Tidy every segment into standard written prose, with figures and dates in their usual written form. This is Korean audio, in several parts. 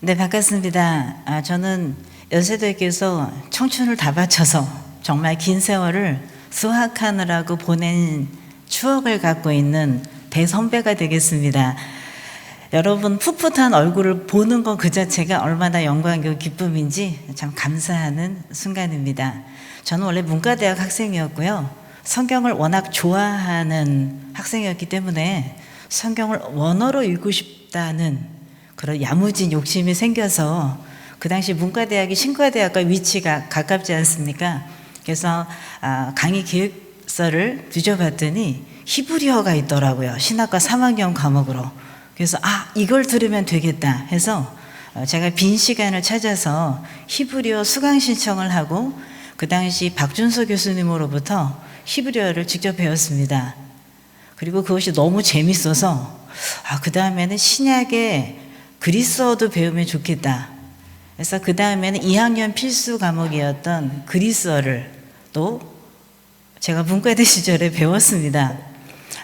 네, 반갑습니다. 저는 연세대학교에서 청춘을 다 바쳐서 정말 긴 세월을 수학하느라고 보낸 추억을 갖고 있는 대선배가 되겠습니다. 여러분 풋풋한 얼굴을 보는 것 그 자체가 얼마나 영광이고 기쁨인지 참 감사하는 순간입니다. 저는 원래 문과대학 학생이었고요. 성경을 워낙 좋아하는 학생이었기 때문에 성경을 원어로 읽고 싶다는 그런 야무진 욕심이 생겨서 그 당시 문과대학이 신과대학과 위치가 가깝지 않습니까? 그래서 강의 계획서를 뒤져봤더니 히브리어가 있더라고요. 신학과 3학년 과목으로. 그래서 이걸 들으면 되겠다 해서 제가 빈 시간을 찾아서 히브리어 수강 신청을 하고 그 당시 박준서 교수님으로부터 히브리어를 직접 배웠습니다. 그리고 그것이 너무 재밌어서 그 다음에는 신약의 그리스어도 배우면 좋겠다. 그래서 그 다음에는 2학년 필수 과목이었던 그리스어를 또 제가 문과대 시절에 배웠습니다.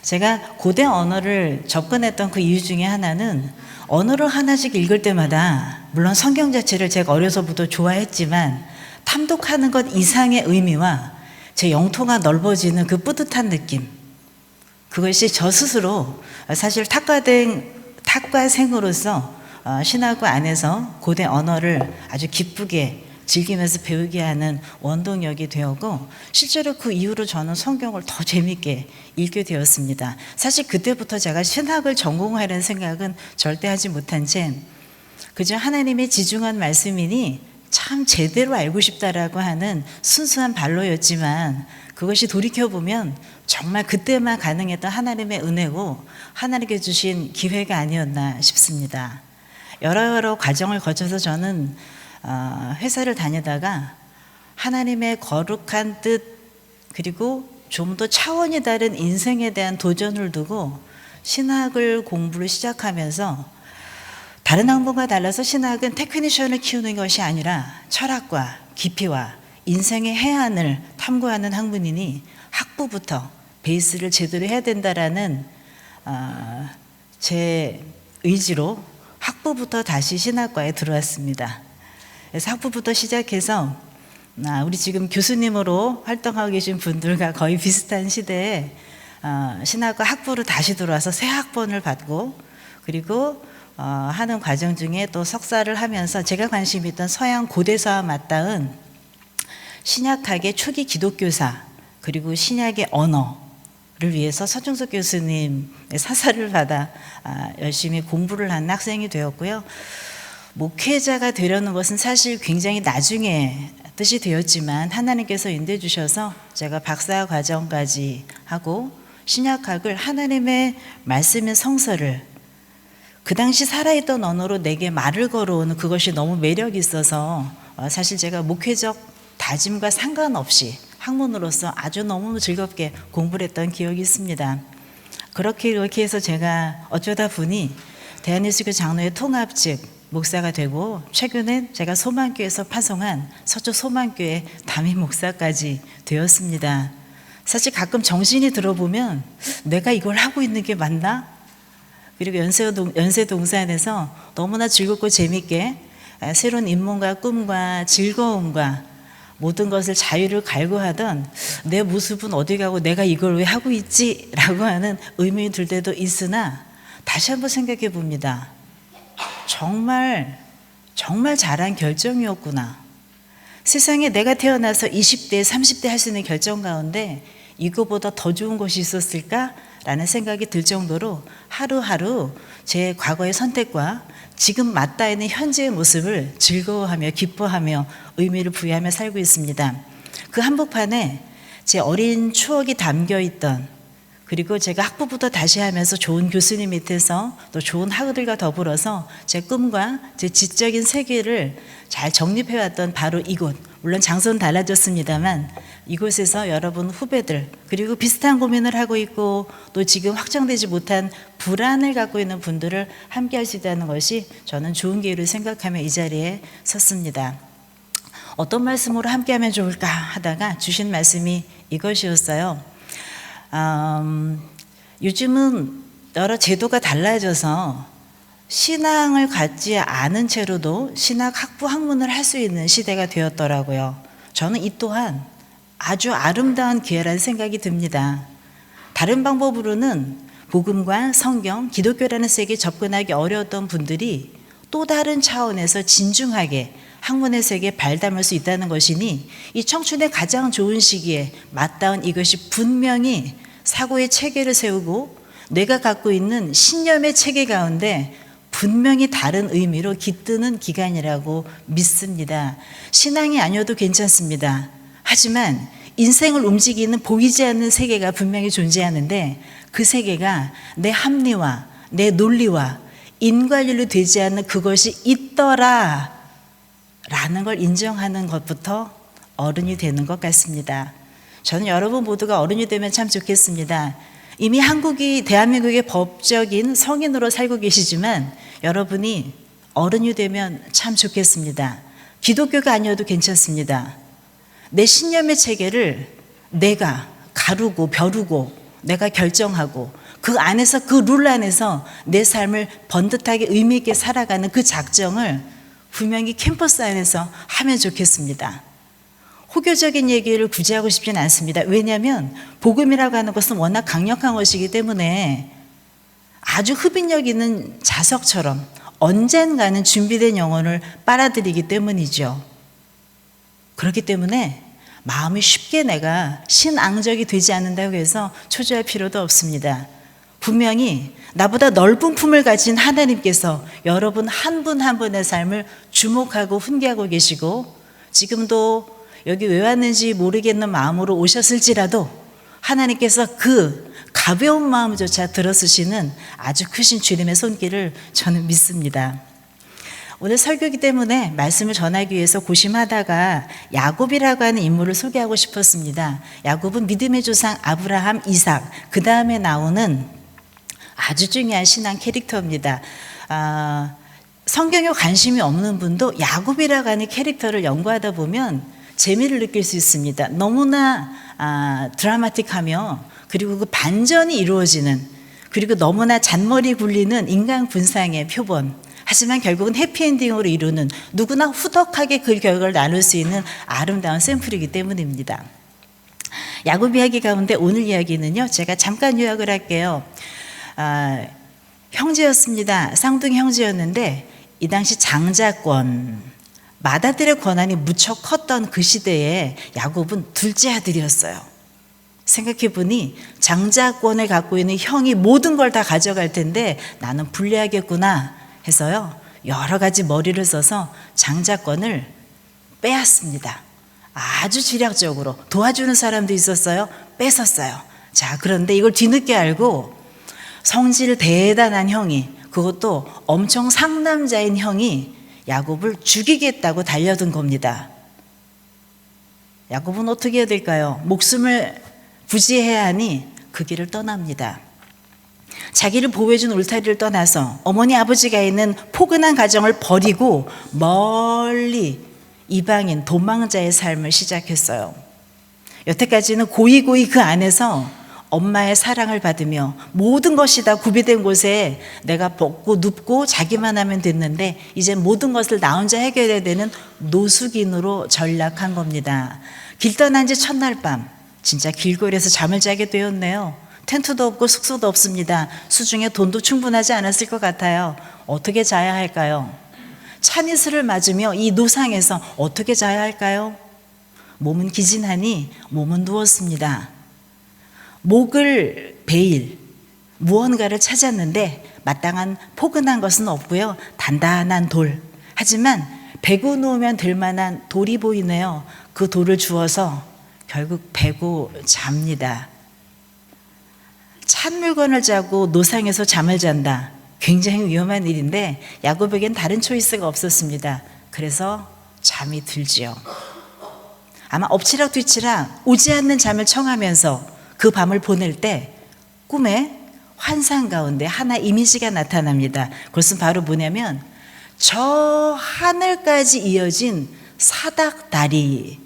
제가 고대 언어를 접근했던 그 이유 중에 하나는 언어를 하나씩 읽을 때마다 물론 성경 자체를 제가 어려서부터 좋아했지만 탐독하는 것 이상의 의미와 제 영토가 넓어지는 그 뿌듯한 느낌, 그것이 저 스스로 사실 탁과생으로서 신학과 안에서 고대 언어를 아주 기쁘게 즐기면서 배우게 하는 원동력이 되었고, 실제로 그 이후로 저는 성경을 더 재밌게 읽게 되었습니다. 사실 그때부터 제가 신학을 전공하려는 생각은 절대 하지 못한 채 그저 하나님의 지중한 말씀이니 참 제대로 알고 싶다라고 하는 순수한 발로였지만, 그것이 돌이켜보면 정말 그때만 가능했던 하나님의 은혜고 하나님께 주신 기회가 아니었나 싶습니다. 여러 과정을 거쳐서 저는 회사를 다니다가 하나님의 거룩한 뜻, 그리고 좀 더 차원이 다른 인생에 대한 도전을 두고 신학을 공부를 시작하면서, 다른 학문과 달라서 신학은 테크니션을 키우는 것이 아니라 철학과 깊이와 인생의 해안을 탐구하는 학문이니 학부부터 베이스를 제대로 해야 된다라는 제 의지로 학부부터 다시 신학과에 들어왔습니다. 그래서 학부부터 시작해서 우리 지금 교수님으로 활동하고 계신 분들과 거의 비슷한 시대에 신학과 학부로 다시 들어와서 새 학번을 받고, 그리고 하는 과정 중에 또 석사를 하면서 제가 관심 있던 서양 고대사와 맞닿은 신약학의 초기 기독교사, 그리고 신약의 언어를 위해서 서중석 교수님의 사사를 받아 열심히 공부를 한 학생이 되었고요. 목회자가 되려는 것은 사실 굉장히 나중에 뜻이 되었지만 하나님께서 인도해 주셔서 제가 박사 과정까지 하고 신약학을 하나님의 말씀의 성서를 그 당시 살아있던 언어로 내게 말을 걸어오는 그것이 너무 매력이 있어서 사실 제가 목회적 다짐과 상관없이 학문으로서 아주 너무 즐겁게 공부를 했던 기억이 있습니다. 이렇게 해서 제가 어쩌다 보니 대한예수교 장로회 통합 측 목사가 되고, 최근에 제가 소망교회에서 파송한 서초 소망교회 담임 목사까지 되었습니다. 사실 가끔 정신이 들어보면 내가 이걸 하고 있는 게 맞나? 그리고 연세동산에서 너무나 즐겁고 재밌게 새로운 인문과 꿈과 즐거움과 모든 것을 자유를 갈구하던 내 모습은 어디 가고 내가 이걸 왜 하고 있지? 라고 하는 의문이 들 때도 있으나 다시 한번 생각해 봅니다. 정말 잘한 결정이었구나. 세상에 내가 태어나서 20대, 30대 할 수 있는 결정 가운데 이거보다 더 좋은 것이 있었을까? 라는 생각이 들 정도로 하루하루 제 과거의 선택과 지금 맞닿아 있는 현재의 모습을 즐거워하며 기뻐하며 의미를 부여하며 살고 있습니다. 그 한복판에 제 어린 추억이 담겨 있던, 그리고 제가 학부부터 다시 하면서 좋은 교수님 밑에서 또 좋은 학우들과 더불어서 제 꿈과 제 지적인 세계를 잘 정립해왔던 바로 이곳, 물론 장소는 달라졌습니다만 이곳에서 여러분 후배들, 그리고 비슷한 고민을 하고 있고 또 지금 확정되지 못한 불안을 갖고 있는 분들을 함께 할 수 있다는 것이 저는 좋은 기회를 생각하며 이 자리에 섰습니다. 어떤 말씀으로 함께 하면 좋을까 하다가 주신 말씀이 이것이었어요. 요즘은 여러 제도가 달라져서 신앙을 갖지 않은 채로도 신학 학부 학문을 할 수 있는 시대가 되었더라고요. 저는 이 또한 아주 아름다운 기회라는 생각이 듭니다. 다른 방법으로는 복음과 성경, 기독교라는 세계에 접근하기 어려웠던 분들이 또 다른 차원에서 진중하게 학문의 세계에 발담을 수 있다는 것이니 이 청춘의 가장 좋은 시기에 맞닿은 이것이 분명히 사고의 체계를 세우고 내가 갖고 있는 신념의 체계 가운데 분명히 다른 의미로 깃드는 기간이라고 믿습니다. 신앙이 아니어도 괜찮습니다. 하지만 인생을 움직이는 보이지 않는 세계가 분명히 존재하는데 그 세계가 내 합리화, 내 논리와 인과율로 되지 않는 그것이 있더라 라는 걸 인정하는 것부터 어른이 되는 것 같습니다. 저는 여러분 모두가 어른이 되면 참 좋겠습니다. 이미 한국이 대한민국의 법적인 성인으로 살고 계시지만 여러분이 어른이 되면 참 좋겠습니다. 기독교가 아니어도 괜찮습니다. 내 신념의 체계를 내가 가르고 벼르고 내가 결정하고 그 안에서 그 룰 안에서 내 삶을 번듯하게 의미 있게 살아가는 그 작정을 분명히 캠퍼스 안에서 하면 좋겠습니다. 호교적인 얘기를 굳이 하고 싶지는 않습니다. 왜냐하면 복음이라고 하는 것은 워낙 강력한 것이기 때문에 아주 흡인력 있는 자석처럼 언젠가는 준비된 영혼을 빨아들이기 때문이죠. 그렇기 때문에 마음이 쉽게 내가 신앙적이 되지 않는다고 해서 초조할 필요도 없습니다. 분명히 나보다 넓은 품을 가진 하나님께서 여러분 한 분 한 분의 삶을 주목하고 훈계하고 계시고 지금도 여기 왜 왔는지 모르겠는 마음으로 오셨을지라도 하나님께서 그 가벼운 마음조차 들어쓰시는 아주 크신 주님의 손길을 저는 믿습니다. 오늘 설교이기 때문에 말씀을 전하기 위해서 고심하다가 야곱이라고 하는 인물을 소개하고 싶었습니다. 야곱은 믿음의 조상 아브라함, 이삭, 그 다음에 나오는 아주 중요한 신앙 캐릭터입니다. 성경에 관심이 없는 분도 야곱이라고 하는 캐릭터를 연구하다 보면 재미를 느낄 수 있습니다. 너무나 드라마틱하며 그리고 그 반전이 이루어지는 그리고 너무나 잔머리 굴리는 인간 군상의 표본, 하지만 결국은 해피엔딩으로 이루는 누구나 후덕하게 그 결과를 나눌 수 있는 아름다운 샘플이기 때문입니다. 야곱 이야기 가운데 오늘 이야기는요, 제가 잠깐 요약을 할게요. 형제였습니다. 쌍둥이 형제였는데 이 당시 장자권, 맏아들의 권한이 무척 컸던 그 시대에 야곱은 둘째 아들이었어요. 생각해보니 장자권을 갖고 있는 형이 모든 걸 다 가져갈 텐데 나는 불리하겠구나 해서요, 여러 가지 머리를 써서 장자권을 빼앗습니다. 아주 지략적으로 도와주는 사람도 있었어요. 뺏었어요. 자, 그런데 이걸 뒤늦게 알고 성질 대단한 형이, 그것도 엄청 상남자인 형이 야곱을 죽이겠다고 달려든 겁니다. 야곱은 어떻게 해야 될까요? 목숨을 부지해야 하니 그 길을 떠납니다. 자기를 보호해준 울타리를 떠나서 어머니 아버지가 있는 포근한 가정을 버리고 멀리 이방인 도망자의 삶을 시작했어요. 여태까지는 고이고이 그 안에서 엄마의 사랑을 받으며 모든 것이 다 구비된 곳에 내가 먹고 눕고 자기만 하면 됐는데 이제 모든 것을 나 혼자 해결해야 되는 노숙인으로 전락한 겁니다. 길 떠난 지 첫날 밤 진짜 길거리에서 잠을 자게 되었네요. 텐트도 없고 숙소도 없습니다. 수중에 돈도 충분하지 않았을 것 같아요. 어떻게 자야 할까요? 찬이슬을 맞으며 이 노상에서 어떻게 자야 할까요? 몸은 기진하니 몸은 누웠습니다. 목을 베일 무언가를 찾았는데 마땅한 포근한 것은 없고요. 단단한 돌. 하지만 베고 누우면 될 만한 돌이 보이네요. 그 돌을 주워서 결국 베고 잡니다. 찬 물건을 짜고 노상에서 잠을 잔다. 굉장히 위험한 일인데 야곱에겐 다른 초이스가 없었습니다. 그래서 잠이 들지요. 아마 엎치락 뒤치락 오지 않는 잠을 청하면서 그 밤을 보낼 때 꿈에 환상 가운데 하나 이미지가 나타납니다. 그것은 바로 뭐냐면 저 하늘까지 이어진 사닥다리,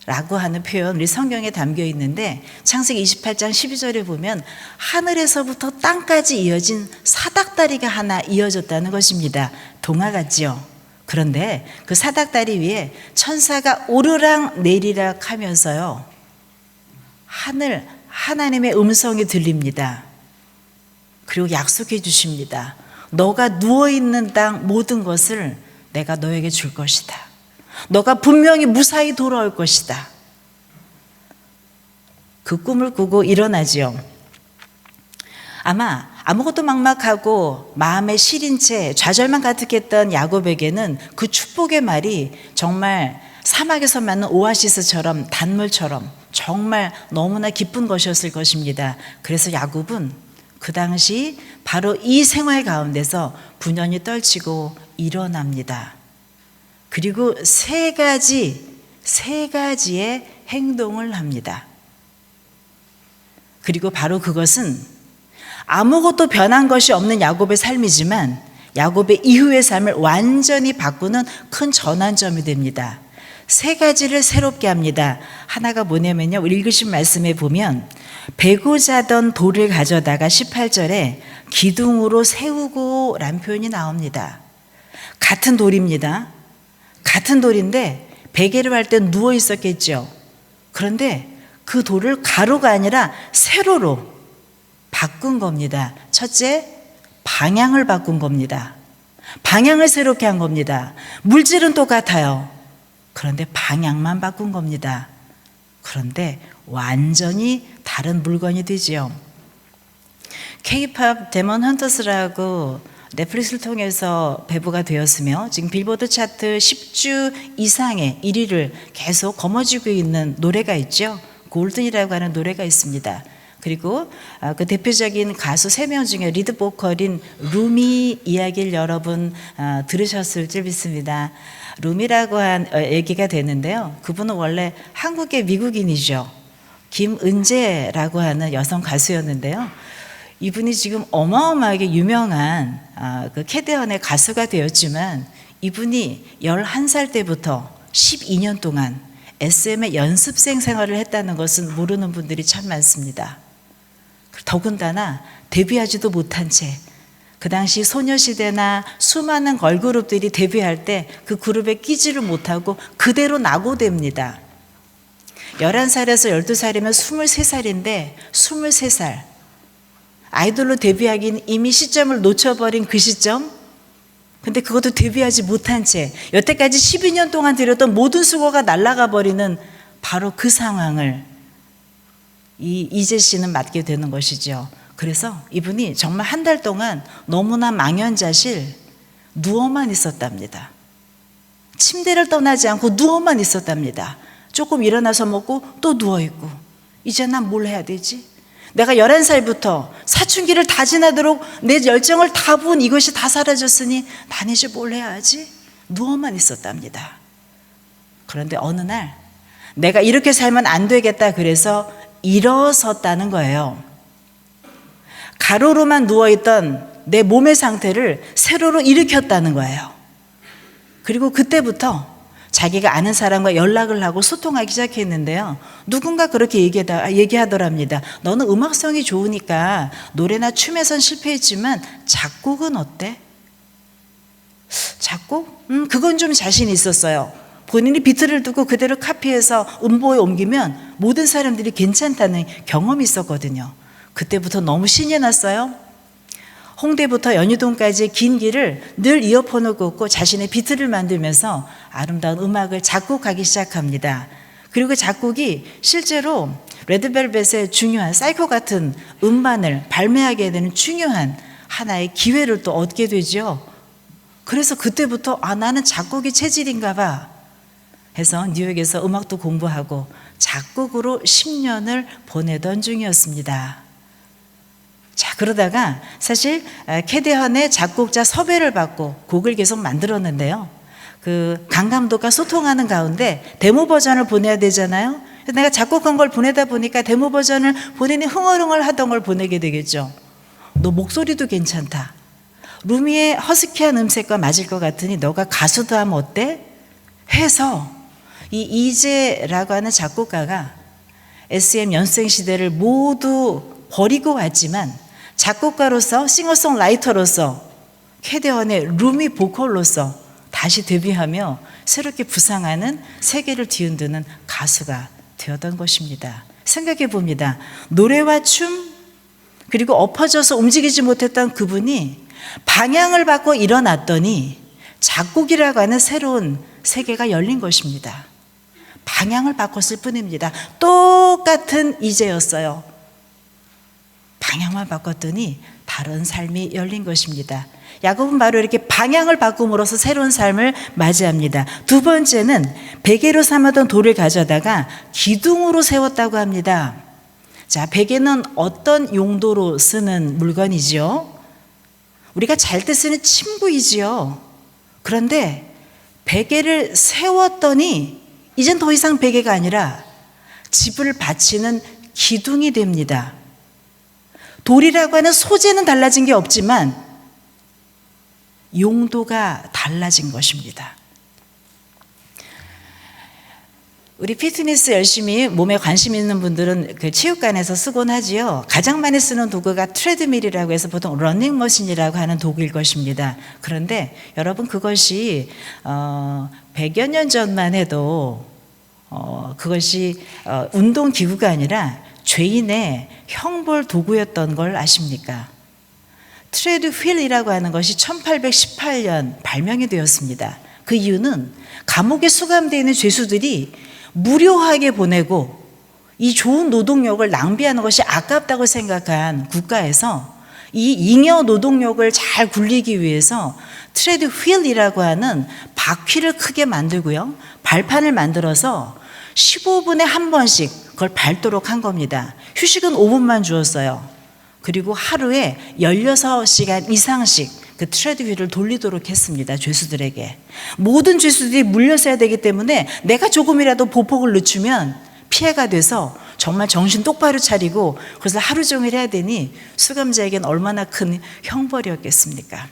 라고 하는 표현 우리 성경에 담겨 있는데 창세기 28장 12절에 보면 하늘에서부터 땅까지 이어진 사닥다리가 하나 이어졌다는 것입니다. 동화 같지요. 그런데 그 사닥다리 위에 천사가 오르락 내리락 하면서요, 하나님의 음성이 들립니다. 그리고 약속해 주십니다. 너가 누워있는 땅 모든 것을 내가 너에게 줄 것이다. 너가 분명히 무사히 돌아올 것이다. 그 꿈을 꾸고 일어나지요. 아마 아무것도 막막하고 마음에 시린 채 좌절만 가득했던 야곱에게는 그 축복의 말이 정말 사막에서 맞는 오아시스처럼 단물처럼 정말 너무나 기쁜 것이었을 것입니다. 그래서 야곱은 그 당시 바로 이 생활 가운데서 분연히 떨치고 일어납니다. 그리고 세 가지의 행동을 합니다. 그리고 바로 그것은 아무것도 변한 것이 없는 야곱의 삶이지만 야곱의 이후의 삶을 완전히 바꾸는 큰 전환점이 됩니다. 세 가지를 새롭게 합니다. 하나가 뭐냐면요, 우리 읽으신 말씀에 보면 베고 자던 돌을 가져다가 18절에 기둥으로 세우고 라는 표현이 나옵니다. 같은 돌입니다. 같은 돌인데 베개를 할 때 누워 있었겠죠. 그런데 그 돌을 가로가 아니라 세로로 바꾼 겁니다. 첫째, 방향을 바꾼 겁니다. 방향을 새롭게 한 겁니다. 물질은 똑같아요. 그런데 방향만 바꾼 겁니다. 그런데 완전히 다른 물건이 되지요. K-pop 데몬 헌터스라고 넷플릭스를 통해서 배부가 되었으며 지금 빌보드 차트 10주 이상의 1위를 계속 거머쥐고 있는 노래가 있죠. 골든이라고 하는 노래가 있습니다. 그리고 그 대표적인 가수 3명 중에 리드 보컬인 루미 이야기를 여러분 들으셨을지 믿습니다. 루미라고 한 얘기가 되는데요. 그분은 원래 한국의 미국인이죠. 김은재라고 하는 여성 가수였는데요. 이분이 지금 어마어마하게 유명한 그 캐대헌의 가수가 되었지만 이분이 11살 때부터 12년 동안 SM의 연습생 생활을 했다는 것은 모르는 분들이 참 많습니다. 더군다나 데뷔하지도 못한 채 그 당시 소녀시대나 수많은 걸그룹들이 데뷔할 때 그 그룹에 끼지를 못하고 그대로 낙오됩니다. 11살에서 12살이면 23살인데 23살 아이돌로 데뷔하기는 이미 시점을 놓쳐버린 그 시점. 근데 그것도 데뷔하지 못한 채 여태까지 12년 동안 들였던 모든 수고가 날아가 버리는 바로 그 상황을 이재 씨는 맞게 되는 것이죠. 그래서 이분이 정말 한 달 동안 너무나 망연자실 누워만 있었답니다. 침대를 떠나지 않고 누워만 있었답니다. 조금 일어나서 먹고 또 누워있고, 이제 난 뭘 해야 되지? 내가 11살부터 사춘기를 다 지나도록 내 열정을 다 부은 이것이 다 사라졌으니 난 이제 뭘 해야 하지? 누워만 있었답니다. 그런데 어느 날 내가 이렇게 살면 안 되겠다 그래서 일어섰다는 거예요. 가로로만 누워있던 내 몸의 상태를 세로로 일으켰다는 거예요. 그리고 그때부터 자기가 아는 사람과 연락을 하고 소통하기 시작했는데요. 누군가 그렇게 얘기하더랍니다. 너는 음악성이 좋으니까 노래나 춤에선 실패했지만 작곡은 어때? 작곡? 그건 좀 자신 있었어요. 본인이 비트를 두고 그대로 카피해서 음보에 옮기면 모든 사람들이 괜찮다는 경험이 있었거든요. 그때부터 너무 신이 났어요. 홍대부터 연희동까지의 긴 길을 늘 이어폰을 꽂고 자신의 비트를 만들면서 아름다운 음악을 작곡하기 시작합니다. 그리고 그 작곡이 실제로 레드벨벳의 중요한 사이코 같은 음반을 발매하게 되는 중요한 하나의 기회를 또 얻게 되죠. 그래서 그때부터 나는 작곡이 체질인가 봐 해서 뉴욕에서 음악도 공부하고 작곡으로 10년을 보내던 중이었습니다. 자, 그러다가 사실 캐대헌의 작곡자 섭외를 받고 곡을 계속 만들었는데요. 그 강 감독과 소통하는 가운데 데모 버전을 보내야 되잖아요. 내가 작곡한 걸 보내다 보니까 데모 버전을 본인이 흥얼흥얼 하던 걸 보내게 되겠죠. 너 목소리도 괜찮다. 루미의 허스키한 음색과 맞을 것 같으니 너가 가수도 하면 어때? 해서 이 이재라고 하는 작곡가가 SM 연생 시대를 모두 버리고 왔지만 작곡가로서 싱어송라이터로서 캐대언의 루미 보컬로서 다시 데뷔하며 새롭게 부상하는 세계를 뒤흔드는 가수가 되었던 것입니다. 생각해 봅니다. 노래와 춤 그리고 엎어져서 움직이지 못했던 그분이 방향을 바꿔 일어났더니 작곡이라고 하는 새로운 세계가 열린 것입니다. 방향을 바꿨을 뿐입니다. 똑같은 이제였어요. 방향만 바꿨더니 다른 삶이 열린 것입니다. 야곱은 바로 이렇게 방향을 바꿈으로써 새로운 삶을 맞이합니다. 두 번째는 베개로 삼았던 돌을 가져다가 기둥으로 세웠다고 합니다. 자, 베개는 어떤 용도로 쓰는 물건이지요? 우리가 잘 때 쓰는 침구이지요. 그런데 베개를 세웠더니 이젠 더 이상 베개가 아니라 집을 받치는 기둥이 됩니다. 돌이라고 하는 소재는 달라진 게 없지만 용도가 달라진 것입니다. 우리 피트니스 열심히 몸에 관심 있는 분들은 그 체육관에서 쓰곤 하지요. 가장 많이 쓰는 도구가 트레드밀이라고 해서 보통 러닝머신이라고 하는 도구일 것입니다. 그런데 여러분 그것이 100여 년 전만 해도 그것이 운동기구가 아니라 죄인의 형벌 도구였던 걸 아십니까? 트레드 휠이라고 하는 것이 1818년 발명이 되었습니다. 그 이유는 감옥에 수감되어 있는 죄수들이 무료하게 보내고 이 좋은 노동력을 낭비하는 것이 아깝다고 생각한 국가에서 이 잉여 노동력을 잘 굴리기 위해서 트레드 휠이라고 하는 바퀴를 크게 만들고요. 발판을 만들어서 15분에 한 번씩 그걸 밟도록 한 겁니다. 휴식은 5분만 주었어요. 그리고 하루에 16시간 이상씩 그 트레드 휠을 돌리도록 했습니다. 죄수들에게. 모든 죄수들이 물려서야 되기 때문에 내가 조금이라도 보폭을 늦추면 피해가 돼서 정말 정신 똑바로 차리고 그래서 하루 종일 해야 되니 수감자에겐 얼마나 큰 형벌이었겠습니까?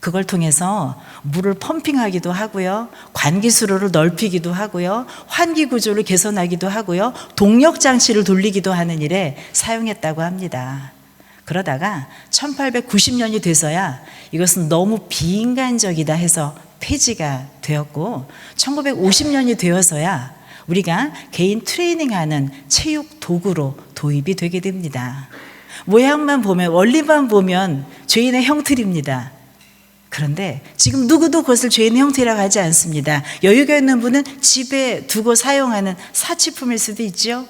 그걸 통해서 물을 펌핑하기도 하고요. 관기수로를 넓히기도 하고요. 환기 구조를 개선하기도 하고요. 동력 장치를 돌리기도 하는 일에 사용했다고 합니다. 그러다가 1890년이 돼서야 이것은 너무 비인간적이다 해서 폐지가 되었고 1950년이 되어서야 우리가 개인 트레이닝하는 체육 도구로 도입이 되게 됩니다. 모양만 보면 원리만 보면 죄인의 형틀입니다. 그런데 지금 누구도 그것을 죄인의 형태라고 하지 않습니다. 여유가 있는 분은 집에 두고 사용하는 사치품일 수도 있죠.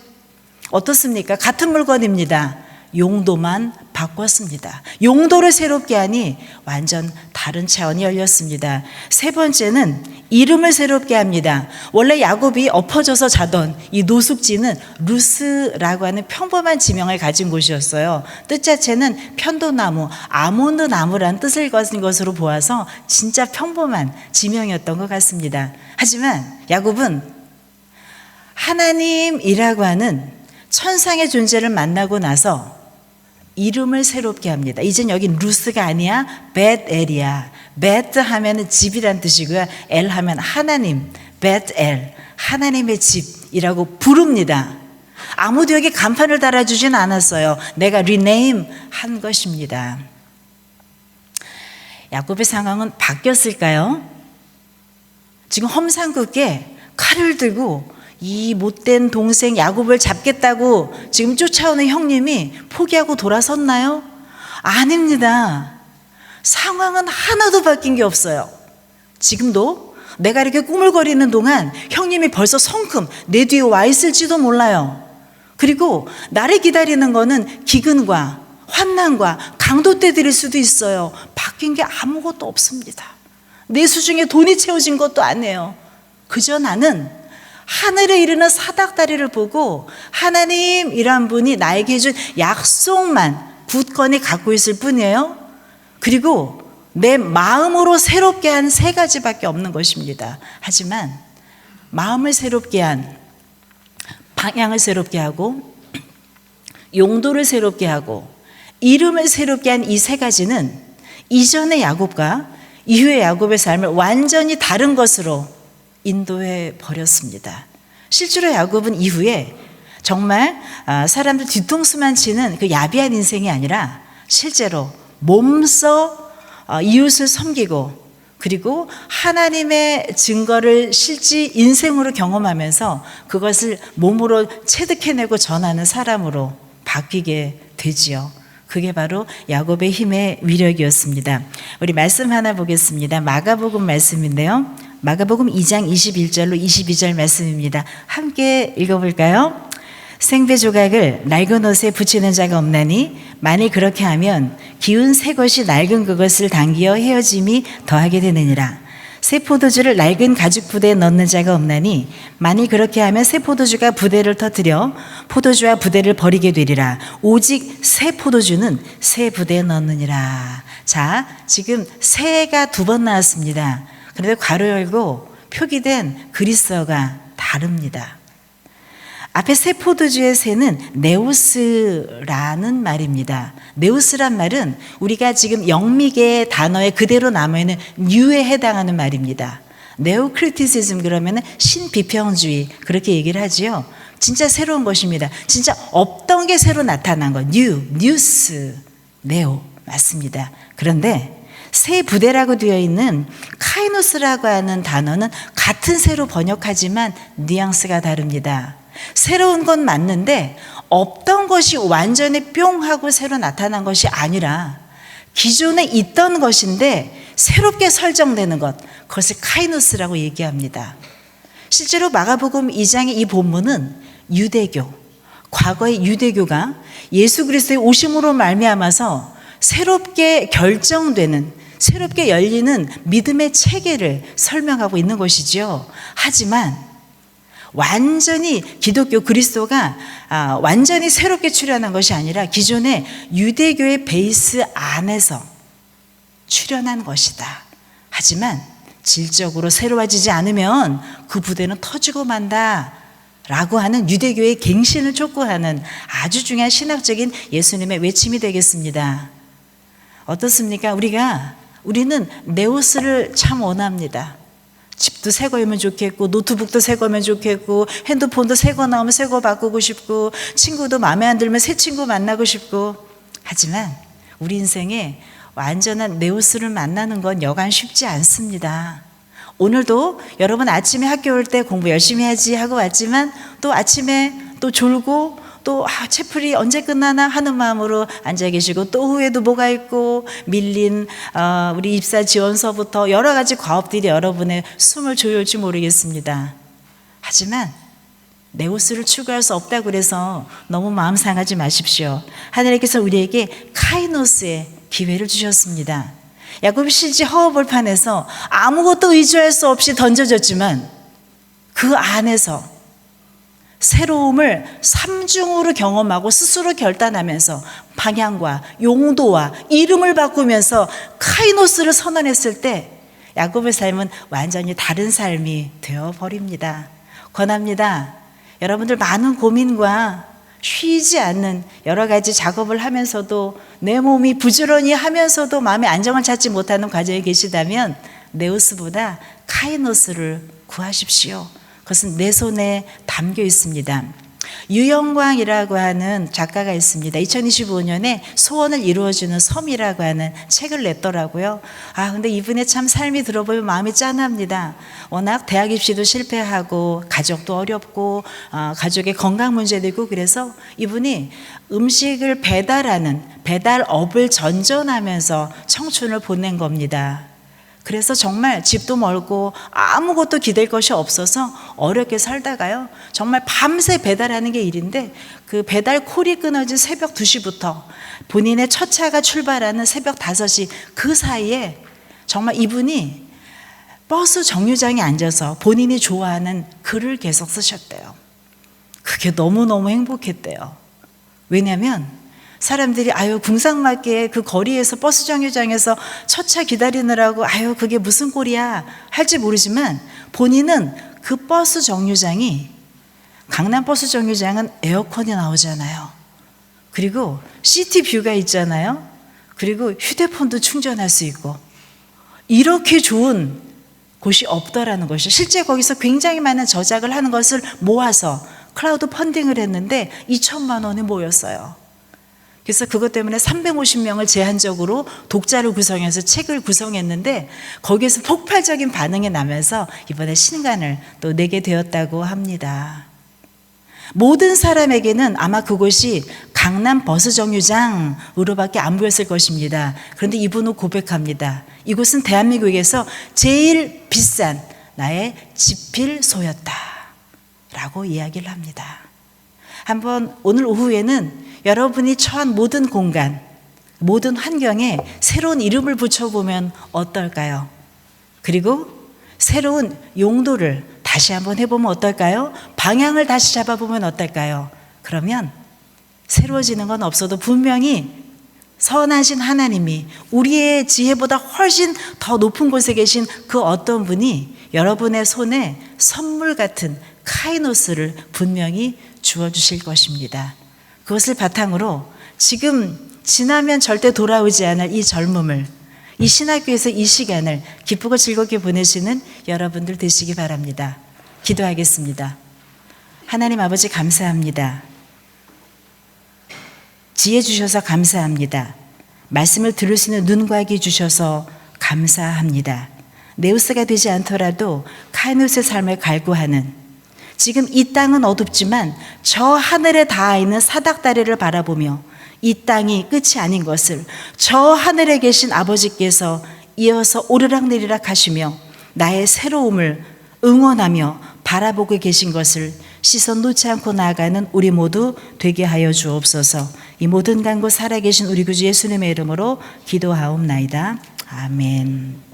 어떻습니까? 같은 물건입니다. 용도만 바꿨습니다. 용도를 새롭게 하니 완전 다른 차원이 열렸습니다. 세 번째는 이름을 새롭게 합니다. 원래 야곱이 엎어져서 자던 이 노숙지는 루스라고 하는 평범한 지명을 가진 곳이었어요. 뜻 자체는 편도나무, 아몬드 나무라는 뜻을 가진 것으로 보아서 진짜 평범한 지명이었던 것 같습니다. 하지만 야곱은 하나님이라고 하는 천상의 존재를 만나고 나서 이름을 새롭게 합니다. 이젠 여긴 루스가 아니야 벳엘이야. 벳 하면 집이란 뜻이고요. 엘 하면 하나님, 벳엘, 하나님의 집이라고 부릅니다. 아무도 여기 간판을 달아주진 않았어요. 내가 리네임 한 것입니다. 야곱의 상황은 바뀌었을까요? 지금 험상궂게 칼을 들고 이 못된 동생 야곱을 잡겠다고 지금 쫓아오는 형님이 포기하고 돌아섰나요? 아닙니다. 상황은 하나도 바뀐 게 없어요. 지금도 내가 이렇게 꾸물거리는 동안 형님이 벌써 성큼 내 뒤에 와 있을지도 몰라요. 그리고 나를 기다리는 거는 기근과 환난과 강도 때들일 수도 있어요. 바뀐 게 아무것도 없습니다. 내 수중에 돈이 채워진 것도 아니에요. 그저 나는 하늘에 이르는 사닥다리를 보고 하나님이란 분이 나에게 해준 약속만 굳건히 갖고 있을 뿐이에요. 그리고 내 마음으로 새롭게 한 세 가지밖에 없는 것입니다. 하지만 마음을 새롭게 한, 방향을 새롭게 하고 용도를 새롭게 하고 이름을 새롭게 한 이 세 가지는 이전의 야곱과 이후의 야곱의 삶을 완전히 다른 것으로 인도해 버렸습니다. 실제로 야곱은 이후에 정말 사람들 뒤통수만 치는 그 야비한 인생이 아니라 실제로 몸소 이웃을 섬기고 그리고 하나님의 증거를 실제 인생으로 경험하면서 그것을 몸으로 체득해내고 전하는 사람으로 바뀌게 되지요. 그게 바로 야곱의 힘의 위력이었습니다. 우리 말씀 하나 보겠습니다. 마가복음 말씀인데요. 마가복음 2장 21절로 22절 말씀입니다. 함께 읽어볼까요? 생배 조각을 낡은 옷에 붙이는 자가 없나니 만일 그렇게 하면 기운 새 것이 낡은 그것을 당기어 헤어짐이 더하게 되느니라. 새 포도주를 낡은 가죽 부대에 넣는 자가 없나니 만일 그렇게 하면 새 포도주가 부대를 터뜨려 포도주와 부대를 버리게 되리라. 오직 새 포도주는 새 부대에 넣느니라. 자, 지금 새가 2번 나왔습니다. 그런데 괄호 열고 표기된 그리스어가 다릅니다. 앞에 새 포도주의 새는 네오스라는 말입니다. 네오스란 말은 우리가 지금 영미계 단어에 그대로 남아있는 뉴에 해당하는 말입니다. 네오크리티시즘 그러면 신비평주의 그렇게 얘기를 하지요. 진짜 새로운 것입니다. 진짜 없던 게 새로 나타난 것. 뉴스, 네오 맞습니다. 그런데 새 부대라고 되어 있는 카이노스라고 하는 단어는 같은 새로 번역하지만 뉘앙스가 다릅니다. 새로운 건 맞는데 없던 것이 완전히 뿅 하고 새로 나타난 것이 아니라 기존에 있던 것인데 새롭게 설정되는 것, 그것을 카이노스라고 얘기합니다. 실제로 마가복음 2장의 이 본문은 유대교, 과거의 유대교가 예수 그리스도의 오심으로 말미암아서 새롭게 결정되는, 새롭게 열리는 믿음의 체계를 설명하고 있는 것이지요. 하지만 완전히 기독교 그리스도가 완전히 새롭게 출현한 것이 아니라 기존의 유대교의 베이스 안에서 출현한 것이다. 하지만 질적으로 새로워지지 않으면 그 부대는 터지고 만다 라고 하는 유대교의 갱신을 촉구하는 아주 중요한 신학적인 예수님의 외침이 되겠습니다. 어떻습니까? 우리는 네오스를 참 원합니다. 집도 새 거면 좋겠고 노트북도 새 거면 좋겠고 핸드폰도 새 거 나오면 새 거 바꾸고 싶고 친구도 마음에 안 들면 새 친구 만나고 싶고 하지만 우리 인생에 완전한 네오스를 만나는 건 여간 쉽지 않습니다. 오늘도 여러분 아침에 학교 올 때 공부 열심히 해야지 하고 왔지만 또 아침에 또 졸고 또 채플이 언제 끝나나 하는 마음으로 앉아 계시고 또 후에도 뭐가 있고 밀린 우리 입사 지원서부터 여러 가지 과업들이 여러분의 숨을 조여올지 모르겠습니다. 하지만 네오스를 추구할 수 없다고 그래서 너무 마음 상하지 마십시오. 하나님께서 우리에게 카이노스의 기회를 주셨습니다. 야곱이 실제 허허벌판에서 아무것도 의지할 수 없이 던져졌지만 그 안에서 새로움을 삼중으로 경험하고 스스로 결단하면서 방향과 용도와 이름을 바꾸면서 카이노스를 선언했을 때 야곱의 삶은 완전히 다른 삶이 되어버립니다. 권합니다. 여러분들 많은 고민과 쉬지 않는 여러 가지 작업을 하면서도 내 몸이 부지런히 하면서도 마음의 안정을 찾지 못하는 과정에 계시다면 네오스보다 카이노스를 구하십시오. 그것은 내 손에 담겨 있습니다. 유영광이라고 하는 작가가 있습니다. 2025년에 소원을 이루어주는 섬이라고 하는 책을 냈더라고요. 근데 이분의 참 삶이 들어보면 마음이 짠합니다. 워낙 대학 입시도 실패하고 가족도 어렵고 가족의 건강 문제도 있고 그래서 이분이 음식을 배달하는 배달업을 전전하면서 청춘을 보낸 겁니다. 그래서 정말 집도 멀고 아무것도 기댈 것이 없어서 어렵게 살다가요 정말 밤새 배달하는 게 일인데 그 배달 콜이 끊어진 새벽 2시부터 본인의 첫 차가 출발하는 새벽 5시 그 사이에 정말 이분이 버스 정류장에 앉아서 본인이 좋아하는 글을 계속 쓰셨대요. 그게 너무너무 행복했대요. 왜냐하면 사람들이 궁상맞게 그 거리에서 버스 정류장에서 첫 차 기다리느라고 그게 무슨 꼴이야 할지 모르지만 본인은 그 버스 정류장이 강남 버스 정류장은 에어컨이 나오잖아요. 그리고 시티 뷰가 있잖아요. 그리고 휴대폰도 충전할 수 있고 이렇게 좋은 곳이 없더라는 것이죠. 실제 거기서 굉장히 많은 저작을 하는 것을 모아서 클라우드 펀딩을 했는데 2천만 원이 모였어요. 그래서 그것 때문에 350명을 제한적으로 독자를 구성해서 책을 구성했는데 거기에서 폭발적인 반응이 나면서 이번에 신간을 또 내게 되었다고 합니다. 모든 사람에게는 아마 그곳이 강남 버스 정류장으로밖에 안 보였을 것입니다. 그런데 이분은 고백합니다. 이곳은 대한민국에서 제일 비싼 나의 지필소였다 라고 이야기를 합니다. 한번 오늘 오후에는 여러분이 처한 모든 공간, 모든 환경에 새로운 이름을 붙여보면 어떨까요? 그리고 새로운 용도를 다시 한번 해보면 어떨까요? 방향을 다시 잡아보면 어떨까요? 그러면 새로워지는 건 없어도 분명히 선하신 하나님이 우리의 지혜보다 훨씬 더 높은 곳에 계신 그 어떤 분이 여러분의 손에 선물 같은 카이노스를 분명히 주어주실 것입니다. 그것을 바탕으로 지금 지나면 절대 돌아오지 않을 이 젊음을, 이 신학교에서 이 시간을 기쁘고 즐겁게 보내시는 여러분들 되시기 바랍니다. 기도하겠습니다. 하나님 아버지 감사합니다. 지혜 주셔서 감사합니다. 말씀을 들을 수 있는 눈과 귀 주셔서 감사합니다. 네우스가 되지 않더라도 카이노스의 삶을 갈구하는, 지금 이 땅은 어둡지만 저 하늘에 닿아 있는 사닥다리를 바라보며 이 땅이 끝이 아닌 것을 저 하늘에 계신 아버지께서 이어서 오르락내리락 하시며 나의 새로움을 응원하며 바라보고 계신 것을 시선 놓지 않고 나아가는 우리 모두 되게 하여 주옵소서. 이 모든 간구 살아계신 우리 구주 예수님의 이름으로 기도하옵나이다. 아멘.